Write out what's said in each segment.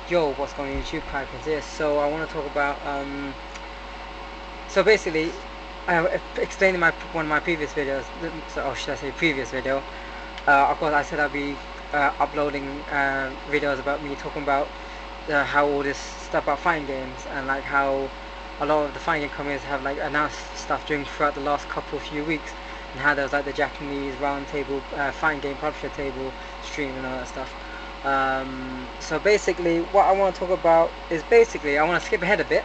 Yo, what's going on YouTube, Kraken's here. So I want to talk about so basically I explained in one of my previous videos, or should I say previous video, of course I said I'll be uploading videos about me talking about how all this stuff about fighting games, and like how a lot of the fighting game companies have like announced stuff throughout the last few weeks, and how there was like the Japanese roundtable fighting game publisher table stream and all that stuff. So basically, what I want to talk about is I want to skip ahead a bit.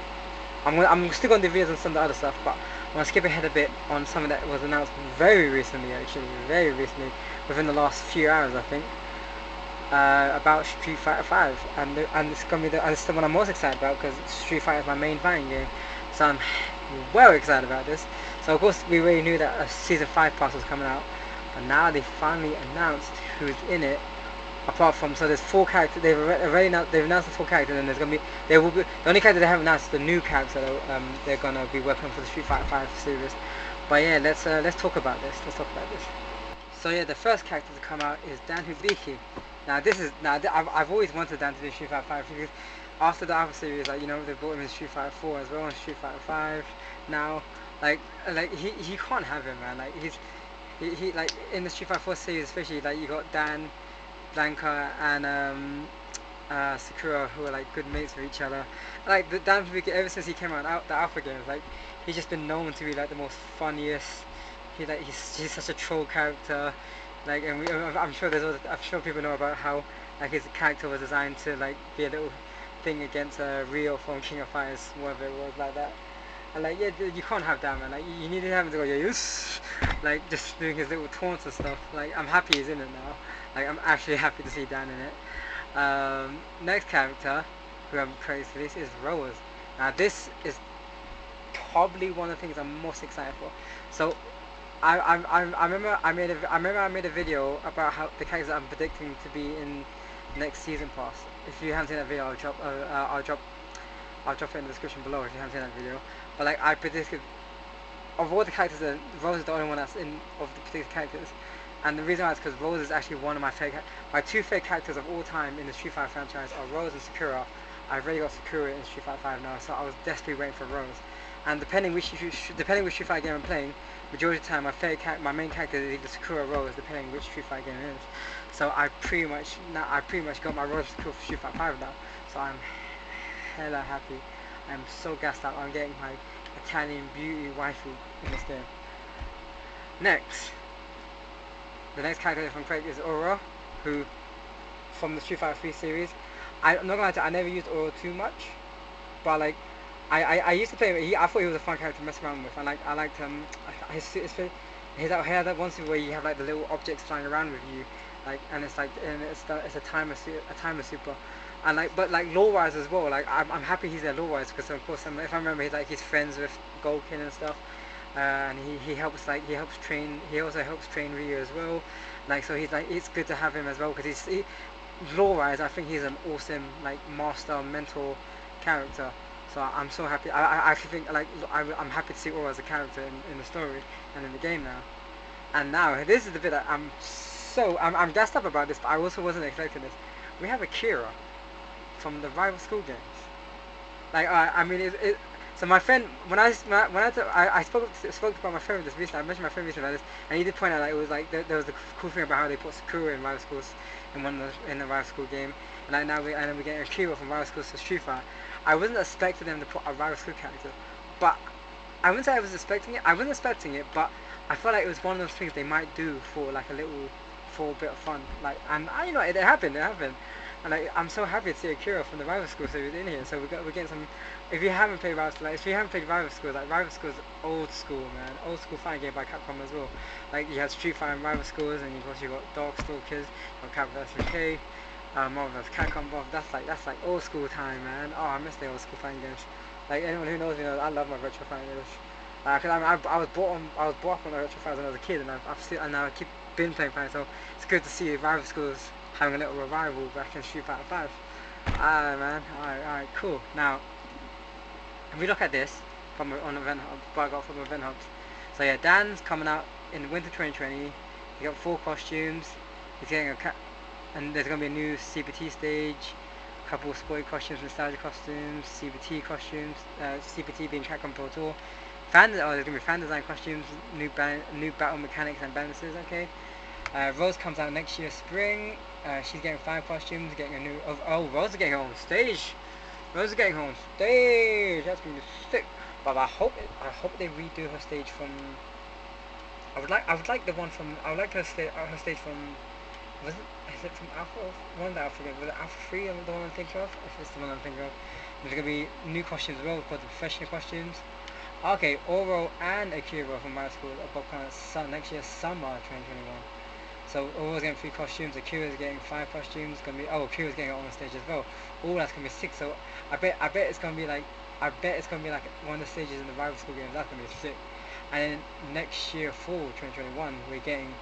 I'm still going to do videos on some of the other stuff, but I want to skip ahead a bit on something that was announced very recently, actually, very recently, within the last few hours, I think, about Street Fighter 5, and it's gonna be this is the one I'm most excited about because Street Fighter is my main fighting game, so I'm well excited about this. So of course we already knew that a Season 5 pass was coming out, but now they finally announced who's in it. Apart from, so there's 4 characters. They've announced the 4 characters, and there will be the only character they haven't announced is the new character they're gonna be working on for the Street Fighter 5 series. But yeah, let's talk about this. So yeah, the first character to come out is Dan Hibiki. Now I've always wanted Dan to do Street Fighter 5 because after the Alpha series, like, you know, they brought him in Street Fighter 4 as well, and Street Fighter 5 now. Like he can't have him, man. Like he like in the Street Fighter 4 series especially, like you got Dan, Blanca, and Sakura, who are like good mates with each other. Like the Dan Hibiki, ever since he came out the Alpha games, like he's just been known to be like the most funniest. He's such a troll character. Like, and I'm sure people know about how like his character was designed to like be a little thing against Riddle from King of Fighters, whatever it was, like that. And like, yeah, you can't have that, man. Like you need to have him to go, yeah, yes, like just doing his little taunts and stuff. Like I'm happy he's in it now. Like I'm actually happy to see Dan in it. Next character who I'm crazy for this is Rose. Now this is probably one of the things I'm most excited for. So I remember I made a video about how the characters I'm predicting to be in next season pass. If you haven't seen that video, I'll drop it in the description below if you haven't seen that video. But like I predicted, of all the characters, Rose is the only one that's in of the predicted characters. And the reason why is because Rose is actually one of my two favorite characters of all time in the Street Fighter franchise are Rose and Sakura. I've already got Sakura in Street Fighter 5 now, so I was desperately waiting for Rose. And depending which Street Fighter game I'm playing, majority of the time my main character is either Sakura or Rose, depending which Street Fighter game it is. So I pretty much got my Rose Sakura for Street Fighter 5 now. So I'm hella happy. I'm so gassed out. I'm getting my Italian beauty waifu in this game. The next character from Craig is Aura, who from the Street Fighter 3 series. I'm not gonna lie to you, I never used Aura too much, but like I used to play him. I thought he was a fun character to mess around with. I liked he had that one scene where you have like the little objects flying around with you, like, and it's a timer super, and like, but like lore-wise as well. Like I'm happy he's there lore-wise because of course if I remember he's friends with Golkin and stuff. And he also helps train Ryu as well. Like, so it's good to have him as well because lore-wise I think he's an awesome like master mentor character. So I'm so happy. I actually think like I'm happy to see Aura as a character in the story and in the game now. And now this is the bit that I'm gassed up about this, but I also wasn't expecting this. We have Akira from the rival school games. Like I mean so my friend, when I spoke about my friend with this recently, I mentioned my friend recently about this, and he did point out that it was like there was the cool thing about how they put Sakura in rival schools in the rival school game, and like now we're getting Akira from rival schools to Street Fighter. I wasn't expecting them to put a rival school character, but I wouldn't say I was expecting it. I wasn't expecting it, but I felt like it was one of those things they might do for like a bit of fun. Like, and you know, it happened. And like, I'm so happy to see Akira from the Rival School series in here. So we're getting some. If you haven't played Rival School, like Rival School is old school, man, old school fighting game by Capcom as well. Like you had Street Fighter and Rival Schools, and you've also got Darkstalkers, you got Capcom vs. SFVCE, Marvel vs. Capcom. That's like old school time, man. Oh, I miss the old school fighting games. Like anyone who knows me knows I love my retro fighting games. Cause I was brought up on the retro fights when I was a kid, and I keep been playing fighting. So it's good to see Rival Schools having a little revival back in Street Fighter 5. Alright, man. Alright, cool. Now, if we look at this from Event Hubs. So yeah, Dan's coming out in winter 2020. He got 4 costumes. He's getting and there's gonna be a new CBT stage couple of sporty costumes, nostalgia costumes, CBT costumes, CBT being Capcom Pro Tour. There's gonna be fan design costumes, new battle mechanics and balances. Okay. Rose comes out next year spring. She's getting 5 costumes, getting a new. Rose is getting her own stage. Rose is getting her own stage. That's gonna be sick. But I hope they redo her stage from. I would like the one from. I would like her stage from. Is it from Alpha? One that I forget. Was it Alpha 3? The one I'm thinking of. If it's the one I'm thinking of. There's gonna be new costumes as well, called the professional costumes. Okay, Oro and Akira from my school are both coming out next year, summer 2021. So Oro's getting 3 costumes, Akira's getting 5 costumes. Akira's getting her own stage as well. All that's gonna be 6. So I bet it's gonna be like one of the stages in the rival school games. That's gonna be sick. And then next year, fall 2021, we're getting.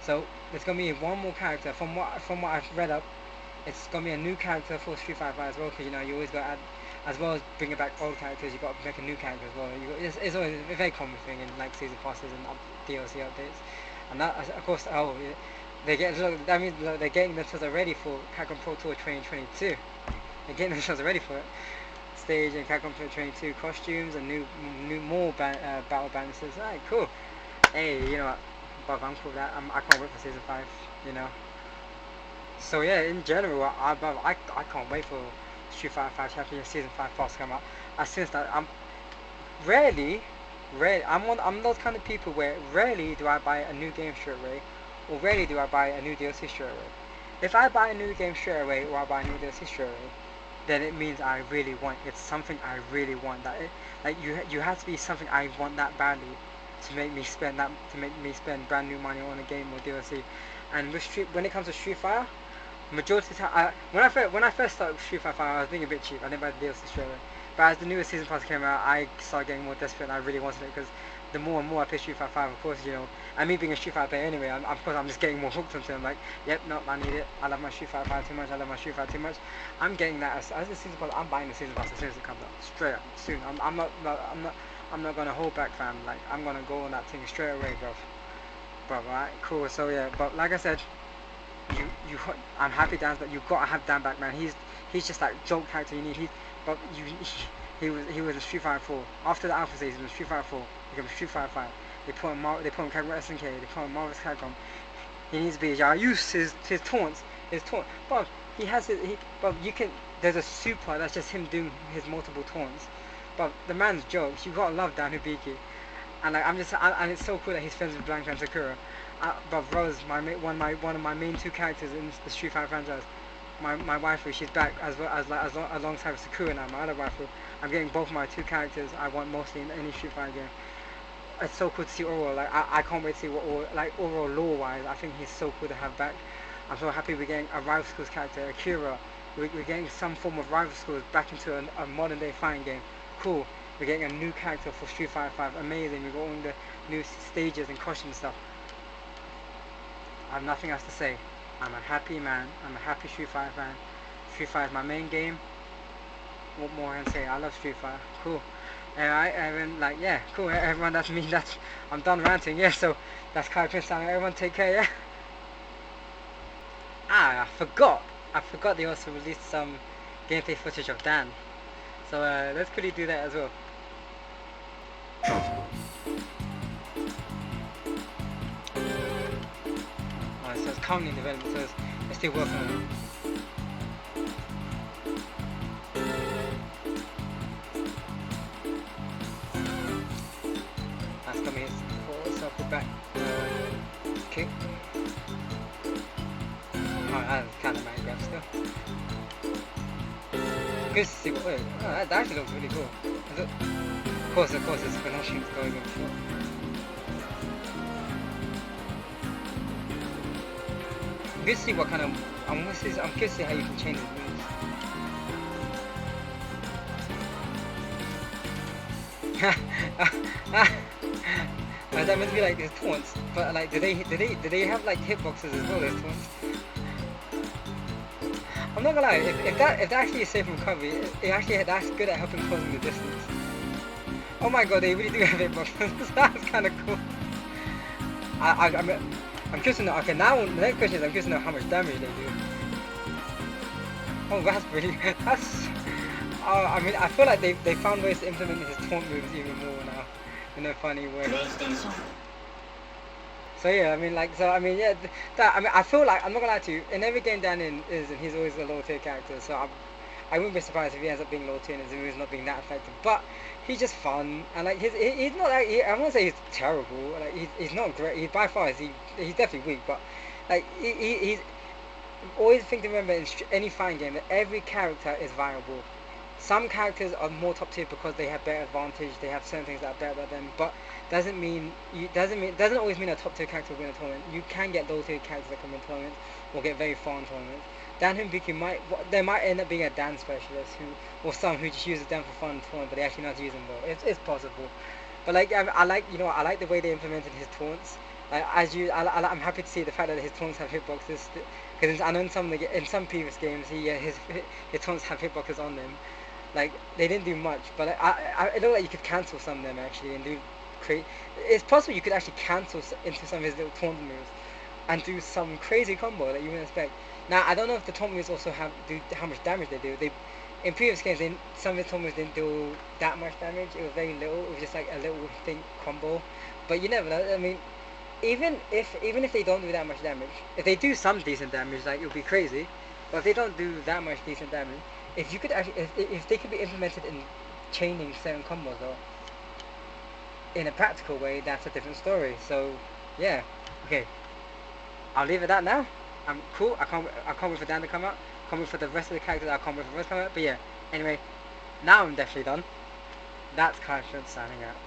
So there's gonna be one more character. From what I've read up, it's gonna be a new character for Street Fighter 5 as well. Because you always gotta add. As well as bringing back old characters, you got to make a new character as well. It's always a very common thing in like season passes and DLC updates. And that, of course, they're getting themselves ready for Capcom Pro Tour 2022. They're getting themselves ready for it. Stage and Capcom Pro 2022 costumes and more battle balances. Alright, cool. Hey, you know what? Bob, I'm cool with that. I can't wait for season 5. So yeah, in general, I can't wait for Street Fighter 5 Championship Season 5 Fast come out. As soon as that, I'm those kind of people where rarely do I buy a new game straight away, or rarely do I buy a new DLC straight away. If I buy a new game straight away, or I buy a new DLC straight away, then it means I really want. It's something I really want. You have to be something I want that badly to make me spend brand new money on a game or DLC. And when it comes to Street Fighter, majority of the time, when I first started Street Fighter 5, I was being a bit cheap. I didn't buy the DLC straight away. But as the newest season pass came out, I started getting more desperate, and I really wanted it because the more and more I play Street Fighter 5, of course, and me being a Street Fighter player anyway, I'm just getting more hooked onto it. I'm like, yep, no, I need it. I love my Street Fighter 5 too much. I love my Street Fighter too much. I'm getting that as the season pass. I'm buying the season pass as soon as it comes out, straight up, soon. I'm not gonna hold back, fam. Like, I'm gonna go on that thing straight away, bro. Alright, cool. So yeah, but like I said. I'm happy Dan, but you've got to have Dan back, man. He's just like joke character you need. He was in Street Fighter 4. After the Alpha season, Street Fighter 4 became Street Fighter 5. They put him Capcom SNK. They put him Marvel's Capcom. He needs to be. I use his taunts. But he has it. But you can. There's a super that's just him doing his multiple taunts. But the man's jokes. You gotta love Dan Hibiki. And like and it's so cool that he's friends with Blanca and Sakura. But Rose, one of my main 2 characters in the Street Fighter franchise, my waifu, she's back alongside Sakura now, my other waifu. I'm getting both my 2 characters I want mostly in any Street Fighter game. It's so cool to see Oro. Like I can't wait to see what Oro lore wise. I think he's so cool to have back. I'm so happy we're getting a rival schools character, Akira. We're getting some form of rival schools back into a modern day fighting game. Cool. We're getting a new character for Street Fighter 5. Amazing. We've got all the new stages and costumes and stuff. I have nothing else to say. I'm a happy man. I'm a happy Street Fighter fan. Street Fighter is my main game. What more can I say? I love Street Fighter. Cool. Alright, everyone, yeah, cool. Everyone, that's me. I'm done ranting. Yeah, so that's Kai Prince Sound. Everyone, take care. Yeah. I forgot they also released some gameplay footage of Dan. So let's quickly do that as well. So it's currently in development, so it's still working on it. That's gonna be his forward circle back kick. Oh, that's kind of man grab still. Good to see that actually looks really cool. Of course, it's finishing going in front. Good to see what kind of. I'm curious to see how you can change the moves. That meant to be like his taunts, but like, do they have like hitboxes as well as taunts? I'm not gonna lie, if that actually is safe from recovery, that's good at helping closing the distance. Oh my god, they really do have hitboxes. That's kind of cool. I'm curious to know. Okay, now the next question is I'm curious to know how much damage they do. Oh, that's really that's. I mean, I feel like they found ways to implement his taunt moves even more now, in a funny way. So yeah, I mean, like, so I mean, yeah, that I mean, I feel like I'm not gonna lie to you. In every game Dan is, and he's always a low tier character. So I wouldn't be surprised if he ends up being low tier and he's not being that effective. But he's just fun, and like he's not like I won't say he's terrible. Like he's not great. He by far he's definitely weak, but like he's always think to remember in any fighting game that every character is viable. Some characters are more top tier because they have better advantage. They have certain things that are better than them, but doesn't always mean a top tier character will win a tournament. You can get low tier characters that can win tournaments or get very far in tournaments. Dan Himbiki there might end up being a Dan specialist or some who just uses Dan for fun in tournament, but they actually know how to use them well. It's possible, but like I like I like the way they implemented his taunts. Like I'm happy to see the fact that his taunts have hitboxes. Because I know in some previous games his taunts have hitboxes on them. Like they didn't do much, but it looked like you could cancel some of them actually and do create. It's possible you could actually cancel into some of his little taunt moves and do some crazy combo that you wouldn't expect. Now I don't know if the taunt moves also do how much damage they do. They in previous games some of the taunt moves didn't do that much damage. It was very little. It was just like a little thing combo. But you never know. I mean, even if they don't do that much damage, if they do some decent damage, like it would be crazy. But if they don't do that much decent damage, if you could actually, if they could be implemented in chaining certain combos though, in a practical way, that's a different story. So, yeah, okay, I'll leave it at that now. I'm cool. I can't wait for Dan to come out. Can't wait for the rest of the characters. I can't wait for the rest to come out. But yeah, anyway, now I'm definitely done. That's Kai signing out.